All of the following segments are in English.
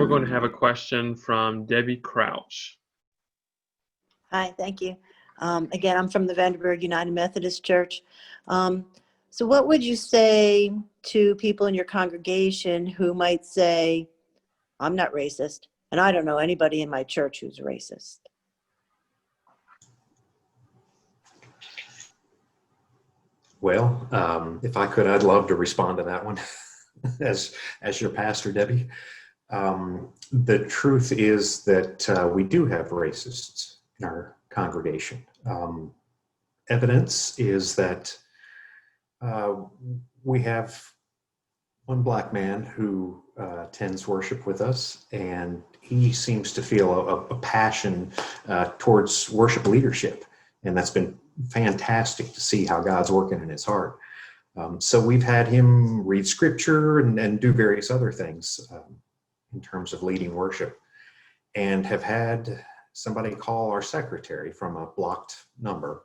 going to have a question from Debbie Crouch. Hi, thank you. Again, I'm from the Vanderburg United Methodist Church. So what would you say to people in your congregation who might say, I'm not racist, and I don't know anybody in my church who's racist? Well, if I could, I'd love to respond to that one as your pastor, Debbie. The truth is that we do have racists in our congregation. Evidence is that we have one black man who attends worship with us, and he seems to feel a passion towards worship leadership, and that's been fantastic to see how God's working in his heart. So we've had him read scripture and do various other things in terms of leading worship, and have had somebody call our secretary from a blocked number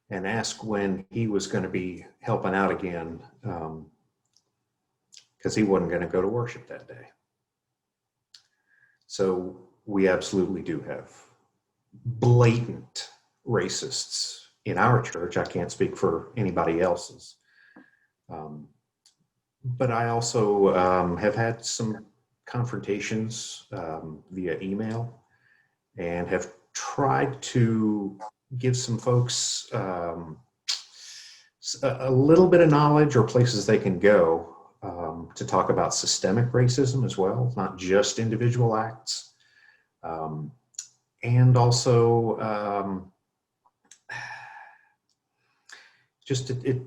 and ask when he was going to be helping out again, because he wasn't going to go to worship that day. So we absolutely do have blatant racists in our church. I can't speak for anybody else's. But I also have had some confrontations via email, and have tried to give some folks a little bit of knowledge or places they can go to talk about systemic racism as well, not just individual acts. And also just it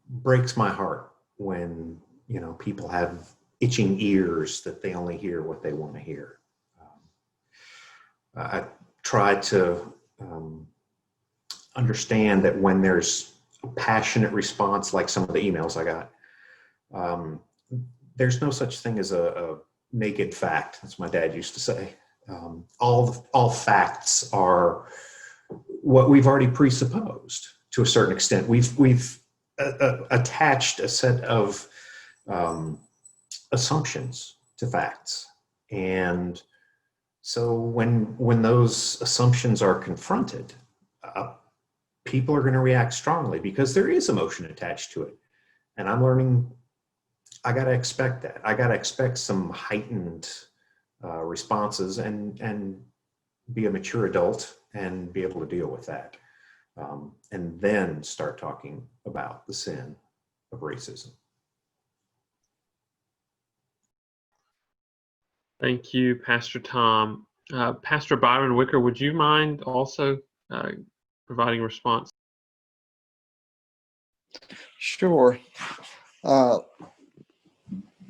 breaks my heart when, you know, people have itching ears that they only hear what they want to hear. I try to understand that when there's a passionate response, like some of the emails I got, there's no such thing as a naked fact, as my dad used to say. All facts are what we've already presupposed to a certain extent. We've attached a set of assumptions to facts, and so when those assumptions are confronted, people are going to react strongly because there is emotion attached to it. And I'm learning I got to expect that. I got to expect some heightened responses and be a mature adult and be able to deal with that. And then start talking about the sin of racism. Thank you, Pastor Tom. Pastor Byron Wicker, would you mind also providing a response? Sure.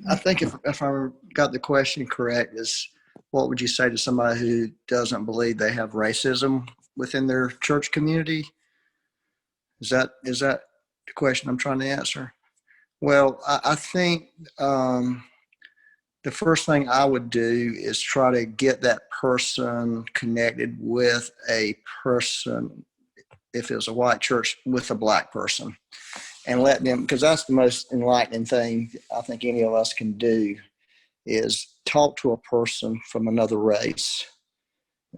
I think if I got the question correct, is what would you say to somebody who doesn't believe they have racism within their church community? Is that the question I'm trying to answer? Well, I think the first thing I would do is try to get that person connected with a person, if it was a white church, with a black person, and let them, because that's the most enlightening thing I think any of us can do, is talk to a person from another race,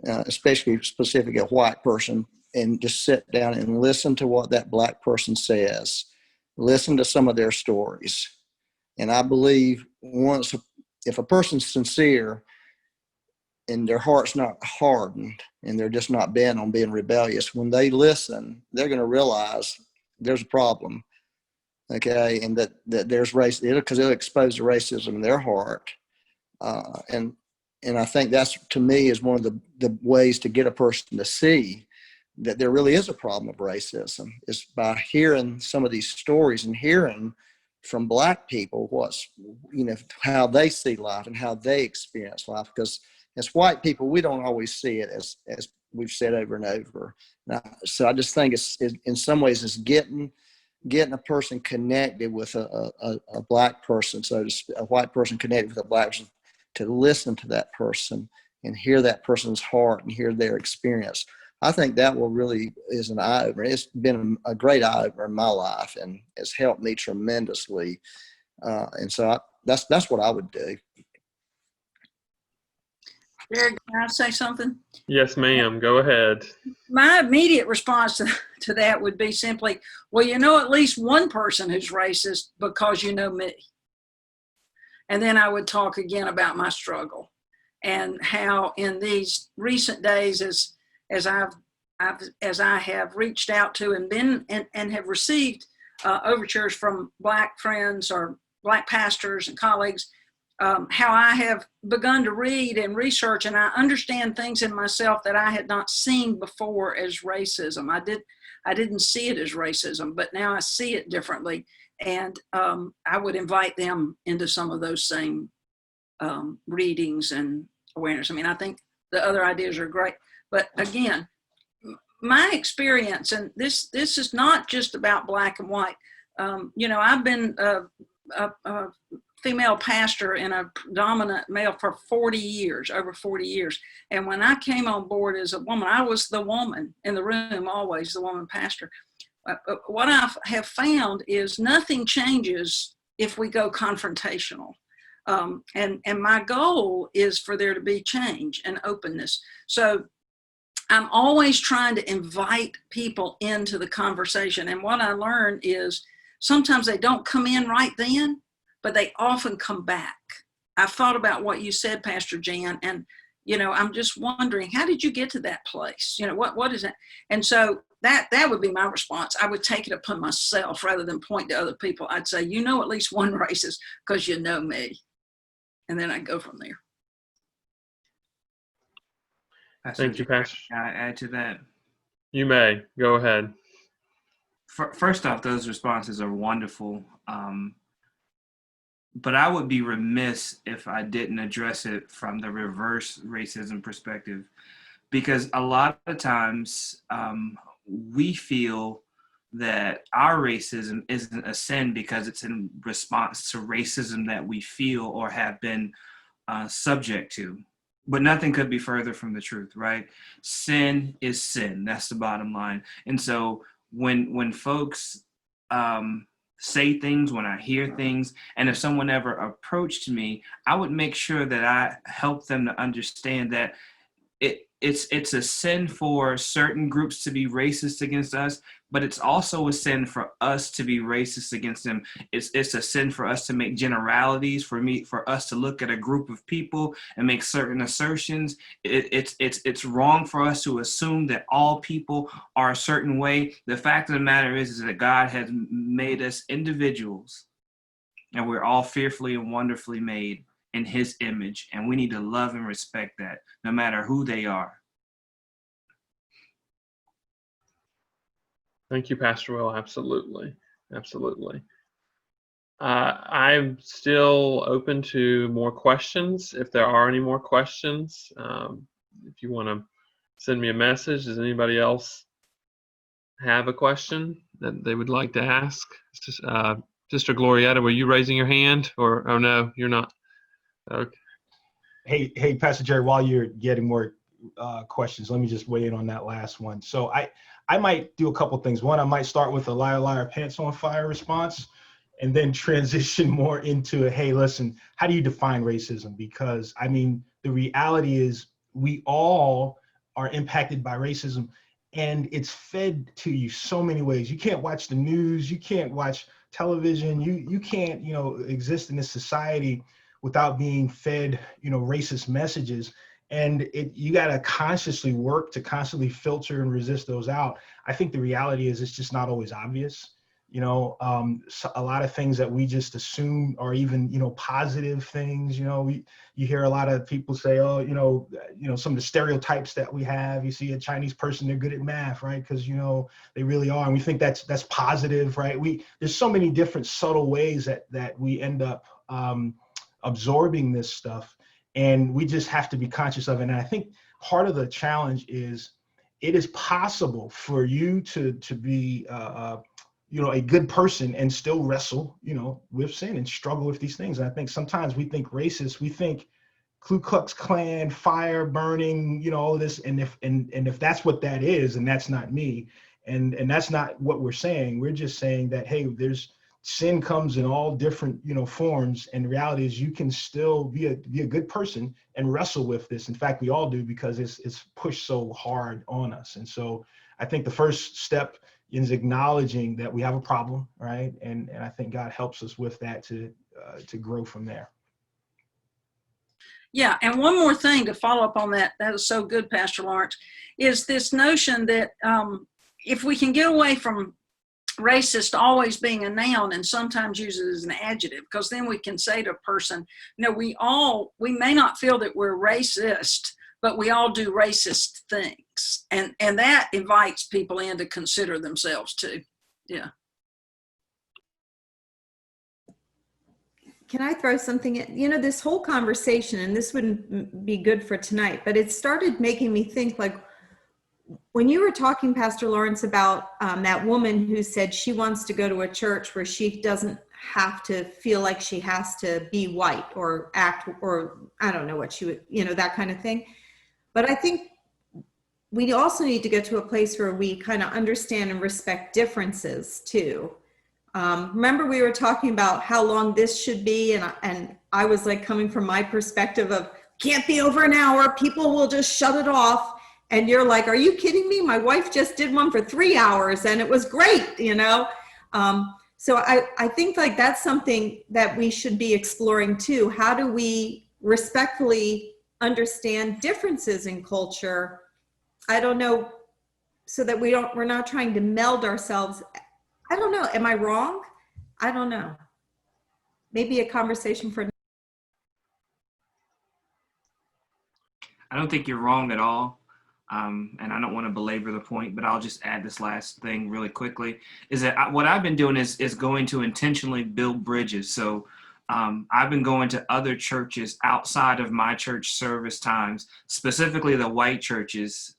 especially specifically a white person, and just sit down and listen to what that black person says, listen to some of their stories. And I believe if a person's sincere and their heart's not hardened and they're just not bent on being rebellious, when they listen, they're going to realize there's a problem, okay, and that there's race, because it'll expose the racism in their heart. And I think that's, to me, is one of the ways to get a person to see that there really is a problem of racism, is by hearing some of these stories and hearing from black people how they see life and how they experience life. Because as white people, we don't always see it as we've said over and over. So I just think it's in some ways it's getting a person connected with a black person, a white person connected with a black person, to listen to that person and hear that person's heart and hear their experience. I think that is an eye-opener. It's been a great eye-opener in my life, and it's helped me tremendously. And so that's what I would do. Jared, can I say something? Yes, ma'am. Go ahead. My immediate response to that would be simply, well, you know at least one person who's racist because you know me. And then I would talk again about my struggle and how in these recent days, as I have reached out to and been and have received overtures from Black friends or Black pastors and colleagues, how I have begun to read and research, and I understand things in myself that I had not seen before as racism. I didn't see it as racism, but now I see it differently. And I would invite them into some of those same readings and awareness. I mean, I think the other ideas are great, but again, my experience, and this is not just about Black and white. I've been a female pastor in a dominant male for 40 years, over 40 years. And when I came on board as a woman, I was the woman in the room, always the woman pastor. What I have found is nothing changes if we go confrontational. And my goal is for there to be change and openness. So I'm always trying to invite people into the conversation. And what I learned is sometimes they don't come in right then, but they often come back. I've thought about what you said, Pastor Jan, and I'm just wondering, how did you get to that place? What is that? And so that would be my response. I would take it upon myself rather than point to other people. I'd say, at least one racist because you know me. And then I'd go from there. Thank you, Pastor. Can I add to that? You may. Go ahead. First off, those responses are wonderful. But I would be remiss if I didn't address it from the reverse racism perspective, because a lot of times we feel that our racism isn't a sin because it's in response to racism that we feel or have been subject to. But nothing could be further from the truth, right? Sin is sin. That's the bottom line. And so when folks say things, when I hear things, and if someone ever approached me, I would make sure that I help them to understand that it's a sin for certain groups to be racist against us, but it's also a sin for us to be racist against them. It's a sin for us to make generalities, for us to look at a group of people and make certain assertions. It's wrong for us to assume that all people are a certain way. The fact of the matter is that God has made us individuals, and we're all fearfully and wonderfully made in his image, and we need to love and respect that no matter who they are. Thank you, Pastor Will. Absolutely. I'm still open to more questions. If there are any more questions, if you want to send me a message, does anybody else have a question that they would like to ask? Sister Glorietta, were you raising your hand? Or, oh no, you're not. Okay. Hey, Pastor Jerry, while you're getting more questions, let me just weigh in on that last one. So I might do a couple things. One, I might start with a liar, liar, pants on fire response, and then transition more into, hey, listen, how do you define racism? Because I mean, the reality is we all are impacted by racism, and it's fed to you so many ways. You can't watch the news, you can't watch television, you can't, exist in this society without being fed, racist messages. And you got to consciously work to constantly filter and resist those out. I think the reality is it's just not always obvious. So a lot of things that we just assume are even, positive things. You hear a lot of people say, oh, some of the stereotypes that we have. You see a Chinese person, they're good at math, right? Because, they really are. And we think that's positive, right? There's so many different subtle ways that we end up absorbing this stuff, and we just have to be conscious of it. And I think part of the challenge is it is possible for you to be a good person and still wrestle with sin and struggle with these things. And I think sometimes we think racist, we think Ku Klux Klan, fire burning, all of this, and if that's what that is, and that's not me, and that's not what we're saying. We're just saying that, hey, there's sin comes in all different, forms. And the reality is you can still be a good person and wrestle with this. In fact, we all do, because it's pushed so hard on us. And so I think the first step is acknowledging that we have a problem, right? And I think God helps us with that to grow from there. Yeah, and one more thing to follow up on that is so good, Pastor Lawrence, is this notion that if we can get away from racist always being a noun and sometimes use it as an adjective, because then we can say to a person, we may not feel that we're racist, but we all do racist things. And that invites people in to consider themselves too. Yeah. Can I throw something in? This whole conversation, and this wouldn't be good for tonight, but it started making me think, like, when you were talking, Pastor Lawrence, about that woman who said she wants to go to a church where she doesn't have to feel like she has to be white or act, or I don't know what she would, that kind of thing. But I think we also need to get to a place where we kind of understand and respect differences too. Remember, we were talking about how long this should be, and I was like coming from my perspective of can't be over an hour, people will just shut it off. And you're like, are you kidding me? My wife just did one for 3 hours and it was great, So I think like that's something that we should be exploring too. How do we respectfully understand differences in culture? I don't know, so that we're not trying to meld ourselves. I don't know. Am I wrong? I don't know. Maybe a conversation for. I don't think you're wrong at all. And I don't want to belabor the point, but I'll just add this last thing really quickly, is that what I've been doing is going to intentionally build bridges. So I've been going to other churches outside of my church service times, specifically the white churches,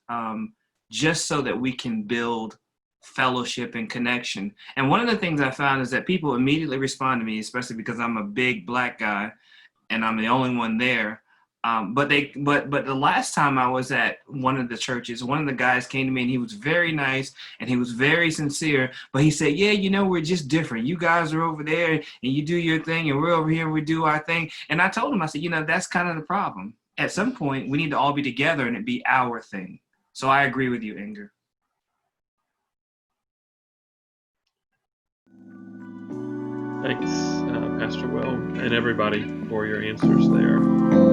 just so that we can build fellowship and connection. And one of the things I found is that people immediately respond to me, especially because I'm a big Black guy and I'm the only one there. But the last time I was at one of the churches, one of the guys came to me and he was very nice and he was very sincere. But he said, yeah, we're just different. You guys are over there and you do your thing and we're over here, we do our thing. And I told him, I said, that's kind of the problem. At some point, we need to all be together and it be our thing. So I agree with you, Inger. Thanks, Pastor Will, and everybody for your answers there.